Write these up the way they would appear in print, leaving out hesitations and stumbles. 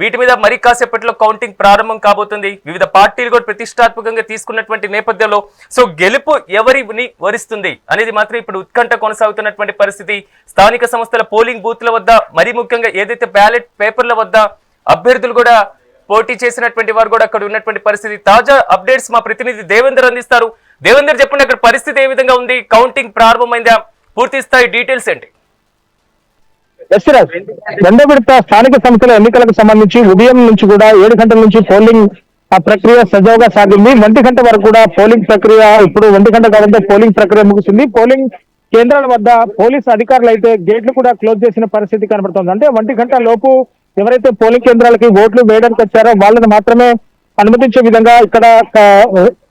వీటి మీద మరి కాసేపట్లో కౌంటింగ్ ప్రారంభం కాబోతుంది. వివిధ పార్టీలు కూడా ప్రతిష్టాత్మకంగా తీసుకున్నటువంటి నేపథ్యంలో సో గెలుపు ఎవరిని వరిస్తుంది అనేది మాత్రం ఇప్పుడు ఉత్కంఠ కొనసాగుతున్నటువంటి పరిస్థితి. స్థానిక సంస్థల పోలింగ్ బూత్ల వద్ద మరి ముఖ్యంగా ఏదైతే బ్యాలెట్ పేపర్ల వద్ద అభ్యర్థులు కూడా పోటీ చేసినటువంటి వారు కూడా అక్కడ ఉన్నటువంటి పరిస్థితి. తాజా అప్డేట్స్ మా ప్రతినిధి దేవేందర్ అందిస్తారు. దేవేందర్ చెప్పండి, అక్కడ పరిస్థితి ఏ విధంగా ఉంది? కౌంటింగ్ ప్రారంభమైందా? పూర్తి స్థాయి డీటెయిల్స్ ఏంటి? రెండో విడత స్థానిక సంస్థల ఎన్నికలకు సంబంధించి ఉదయం నుంచి కూడా 7 గంటల నుంచి పోలింగ్ ప్రక్రియ సజావుగా సాగింది. 1 గంట వరకు కూడా పోలింగ్ ప్రక్రియ, ఇప్పుడు 1 గంట కావడంతో పోలింగ్ ప్రక్రియ ముగిసింది. పోలింగ్ కేంద్రాల వద్ద పోలీసు అధికారులు అయితే గేట్లు కూడా క్లోజ్ చేసిన పరిస్థితి కనబడుతోంది. అంటే 1 గంట లోపు ఎవరైతే పోలింగ్ కేంద్రాలకి ఓట్లు వేయడానికి వచ్చారో వాళ్ళని మాత్రమే అనుమతించే విధంగా ఇక్కడ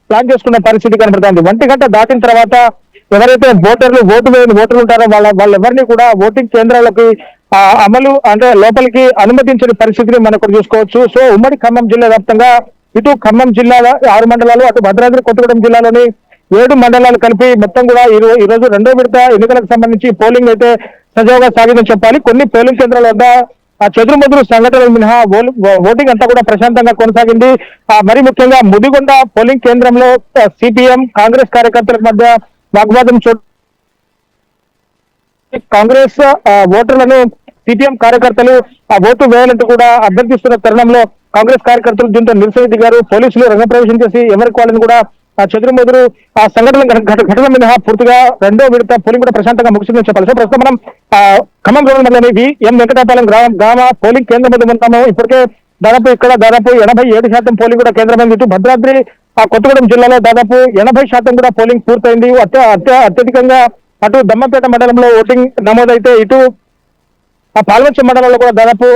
ప్లాన్ చేసుకున్న పరిస్థితి కనబడుతోంది. 1 గంట దాటిన తర్వాత ఎవరైతే ఓటు వేయని ఓటర్లు ఉంటారో వాళ్ళెవరిని కూడా ఓటింగ్ కేంద్రాలకి లోపలికి అనుమతించిన పరిస్థితిని మనం ఇక్కడ చూసుకోవచ్చు. సో ఉమ్మడి ఖమ్మం జిల్లా వ్యాప్తంగా ఇటు ఖమ్మం జిల్లాలో 6 మండలాలు, అటు భద్రాద్రి కొత్తగూడెం జిల్లాలోని 7 మండలాలు కలిపి మొత్తం కూడా ఈ రోజు రెండో విడత ఎన్నికలకు సంబంధించి పోలింగ్ అయితే సజావుగా సాగిందని చెప్పాలి. కొన్ని పోలింగ్ కేంద్రాల వద్ద చెదురుమదురు సంఘటనలు మినహా ఓటింగ్ అంతా కూడా ప్రశాంతంగా కొనసాగింది. మరి ముఖ్యంగా ముదిగొండ పోలింగ్ కేంద్రంలో సిపిఎం కాంగ్రెస్ కార్యకర్తల మధ్య వాగ్వాదం కాంగ్రెస్ ఓటర్లను సిపిఎం కార్యకర్తలు ఓటు వేయాలంటూ కూడా అభ్యర్థిస్తున్న తరుణంలో కాంగ్రెస్ కార్యకర్తలు దీంతో నిరసన దిగారు. పోలీసులు రంగప్రవేశం చేసి ఎవరికి వాళ్ళని కూడా చెదురుమదురు ఘటన మినహా పూర్తిగా రెండో విడత పోలింగ్ కూడా ప్రశాంతంగా ముగిసిందని చెప్పాలి. సో ప్రస్తుతం మనం ఖమ్మం గవర్నమెంట్ ఎం వెంకటాపాలెం గ్రామ పోలింగ్ కేంద్రం మీద ఉంటాము. ఇప్పటికే ఇక్కడ దాదాపు 87% పోలింగ్ కూడా కేంద్రమైంది. ఇటు భద్రాద్రి కొత్తగూడెం జిల్లాలో దాదాపు 80% కూడా పోలింగ్ పూర్తయింది. అత్యధికంగా అటు దమ్మపేట మండలంలో ఓటింగ్ నమోదైతే ఇటు పాల్వంచ మండలంలో కూడా దాదాపు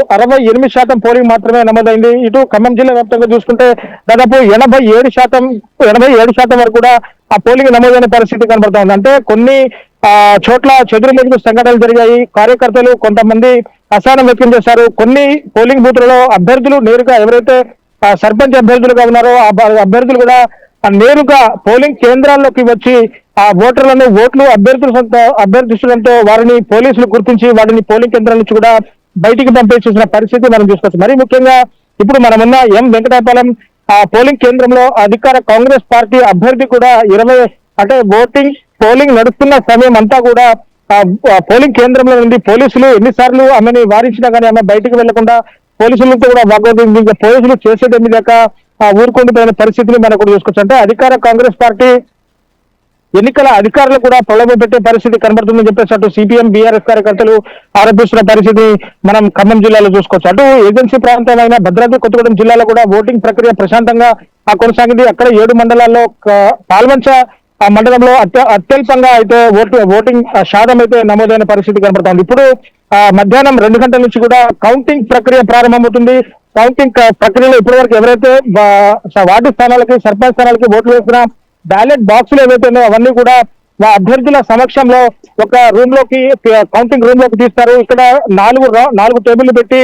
68% పోలింగ్ మాత్రమే నమోదైంది. ఇటు ఖమ్మం జిల్లా వ్యాప్తంగా చూసుకుంటే దాదాపు 87% వరకు కూడా ఆ పోలింగ్ నమోదైన పరిస్థితి కనబడుతోంది. అంటే కొన్ని చోట్ల చెదురుమదురు సంఘటనలు జరిగాయి. కార్యకర్తలు కొంతమంది అసహనం వ్యక్తం చేశారు. కొన్ని పోలింగ్ బూత్లలో అభ్యర్థులు నేరుగా ఎవరైతే సర్పంచ్ అభ్యర్థులుగా ఉన్నారో ఆ అభ్యర్థులు కూడా నేరుగా పోలింగ్ కేంద్రాల్లోకి వచ్చి ఆ ఓటర్లను ఓట్లు అభ్యర్థించడంతో వారిని పోలీసులు గుర్తించి వారిని పోలింగ్ కేంద్రాల నుంచి కూడా బయటికి పంపించేసిన పరిస్థితి మనం చూసుకోవచ్చు. మరి ముఖ్యంగా ఇప్పుడు మనమున్న ఎం వెంకటాపాలెం పోలింగ్ కేంద్రంలో అధికార కాంగ్రెస్ పార్టీ అభ్యర్థి కూడా పోలింగ్ నడుస్తున్న సమయం అంతా కూడా పోలింగ్ కేంద్రంలో నుండి పోలీసులు ఎన్నిసార్లు ఆమెని వారించినా కానీ ఆమె బయటికి వెళ్లకుండా పోలీసులతో కూడా వాగ్వాదం, పోలీసులు చేసేదేమి లేక ఊరుకుండిపోయిన పరిస్థితిని మనం కూడా చూసుకోవచ్చు. అంటే అధికార కాంగ్రెస్ పార్టీ ఎన్నికల అధికారులు కూడా ప్రలోభ పెట్టే పరిస్థితి కనబడుతుందని చెప్పేసి అటు సిపిఎం బీఆర్ఎస్ కార్యకర్తలు ఆరోపిస్తున్న పరిస్థితి మనం ఖమ్మం జిల్లాలో చూసుకోవచ్చు. అటు ఏజెన్సీ ప్రాంతమైన భద్రాద్రి కొత్తగూడెం జిల్లాలో కూడా ఓటింగ్ ప్రక్రియ ప్రశాంతంగా కొనసాగింది. అక్కడ 7 మండలాల్లో పాల్వంచ మండలంలో అత్యల్పంగా అయితే ఓటింగ్ శాతం అయితే నమోదైన పరిస్థితి కనబడుతోంది. ఇప్పుడు మధ్యాహ్నం 2 గంటల నుంచి కూడా కౌంటింగ్ ప్రక్రియ ప్రారంభమవుతుంది. కౌంటింగ్ ప్రక్రియలో ఇప్పటి వరకు ఎవరైతే వార్డు స్థానాలకి, సర్పంచ్ స్థానాలకి ఓట్లు వేసిన బ్యాలెట్ బాక్సులు ఏవైతే ఉన్నాయో అవన్నీ కూడా అభ్యర్థుల సమక్షంలో ఒక కౌంటింగ్ రూమ్ లోకి తీస్తారు. ఇక్కడ 4 టేబుల్లు పెట్టి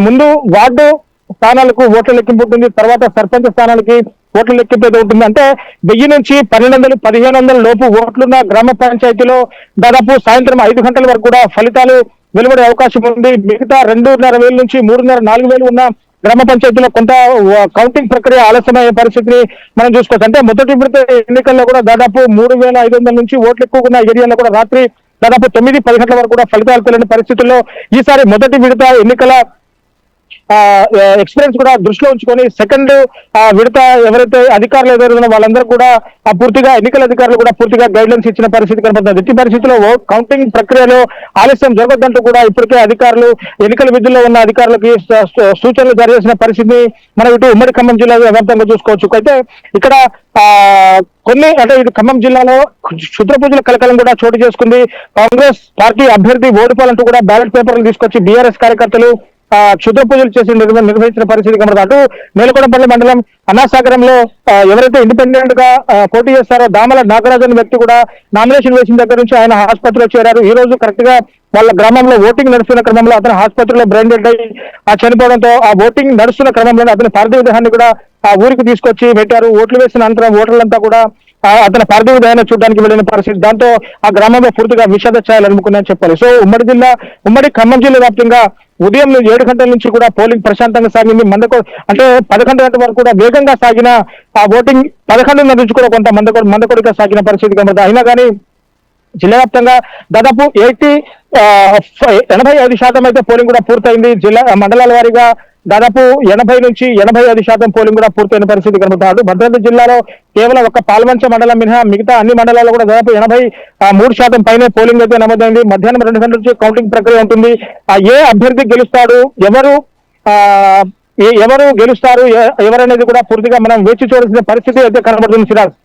ముందు వార్డు స్థానాలకు ఓట్ల లెక్కింపు ఉంటుంది. తర్వాత సర్పంచ్ స్థానాలకి ఓట్ల లెక్కింపు ఉంటుంది. అంటే 1000 నుంచి 1200-1500 లోపు ఓట్లున్న గ్రామ పంచాయతీలో దాదాపు సాయంత్రం 5 గంటల వరకు కూడా ఫలితాలు వెలువడే అవకాశం ఉంది. మిగతా 2500 నుంచి 3500-4000 ఉన్న గ్రామ పంచాయతీలో కొంత కౌంటింగ్ ప్రక్రియ ఆలస్యమయ్యే పరిస్థితిని మనం చూసుకోవచ్చు. అంటే మొదటి విడత ఎన్నికల్లో కూడా దాదాపు 3500 నుంచి ఓట్లు ఎక్కువ ఉన్న ఏరియాలో కూడా రాత్రి దాదాపు 9-10 గంటల వరకు కూడా ఫలితాలు తెలియని పరిస్థితుల్లో ఈసారి మొదటి విడత ఎన్నికల ఎక్స్పీరియన్స్ కూడా దృష్టిలో ఉంచుకొని సెకండ్ విడత ఎవరైతే అధికారులు ఎదురున్న వాళ్ళందరూ కూడా పూర్తిగా ఎన్నికల అధికారులు కూడా పూర్తిగా గైడ్లైన్స్ ఇచ్చిన పరిస్థితి కనబడుతుంది. ఎట్టి పరిస్థితుల్లో కౌంటింగ్ ప్రక్రియలో ఆలస్యం జరగొద్దంటూ కూడా ఇప్పటికే అధికారులు ఎన్నికల విధుల్లో ఉన్న అధికారులకి సూచనలు జారీ చేసిన పరిస్థితిని మనం ఇటు ఉమ్మడి ఖమ్మం జిల్లా వ్యాప్తంగా చూసుకోవచ్చు. అయితే ఇక్కడ ఇటు ఖమ్మం జిల్లాలో క్షుద్ర పూజల కలకలం కూడా చోటు చేసుకుంది. కాంగ్రెస్ పార్టీ అభ్యర్థి ఓడిపోవాలంటూ కూడా బ్యాలెట్ పేపర్లు తీసుకొచ్చి బీఆర్ఎస్ కార్యకర్తలు క్షుద్ర పూజలు చేసి నిర్వహించిన పరిస్థితి కనబడుతుంది. అటు మేలకొండపల్లి మండలం అన్నాసాగరంలో ఎవరైతే ఇండిపెండెంట్ గా పోటీ చేస్తారో దామల నాగరాజు అనే వ్యక్తి కూడా నామినేషన్ వేసిన దగ్గర నుంచి ఆయన ఆసుపత్రిలో చేరారు. ఈ రోజు కరెక్ట్ గా వాళ్ళ గ్రామంలో ఓటింగ్ నడుస్తున్న క్రమంలో అతను ఆసుపత్రిలో బ్రెయిన్ డెడ్ అయ్యి చనిపోవడంతో ఆ ఓటింగ్ నడుస్తున్న క్రమంలో అతని పార్థివ దేహాన్ని కూడా ఆ ఊరికి తీసుకొచ్చి పెట్టారు. ఓట్లు వేసిన అనంతరం ఓటర్లంతా కూడా అతని పార్థివ దేహాన్ని చూడడానికి వెళ్ళిన పరిస్థితి. దాంతో ఆ గ్రామంలో పూర్తిగా విషాద ఛాయలు అనుకున్నాయని చెప్పాలి. సో ఉమ్మడి ఖమ్మం జిల్లా వ్యాప్తంగా ఉదయం 7 గంటల నుంచి కూడా పోలింగ్ ప్రశాంతంగా సాగింది. అంటే 11 గంటల వరకు కూడా వేగంగా సాగిన ఆ ఓటింగ్ 11:30 నుంచి కూడా కొంత మందకొడిగా సాగిన పరిస్థితి కనబడుతుంది. అయినా కానీ జిల్లా వ్యాప్తంగా దాదాపు 85% అయితే పోలింగ్ కూడా పూర్తయింది. మండలాల వారీగా దాదాపు 80 నుంచి 85% పోలింగ్ కూడా పూర్తయిన పరిస్థితి కనబడుతుంది. భద్రాద్రి జిల్లాలో కేవలం ఒక పాల్వంచ మండలం మినహా మిగతా అన్ని మండలాల్లో కూడా దాదాపు 83% పైనే పోలింగ్ అయితే నమోదైంది. మధ్యాహ్నం 2 గంటల నుంచి కౌంటింగ్ ప్రక్రియ ఉంటుంది. ఏ అభ్యర్థి గెలుస్తాడు, ఎవరు గెలుస్తారు, ఎవరనేది కూడా పూర్తిగా మనం వేచి చూడాల్సిన పరిస్థితి అయితే కనబడుతుంది సిరాజ్.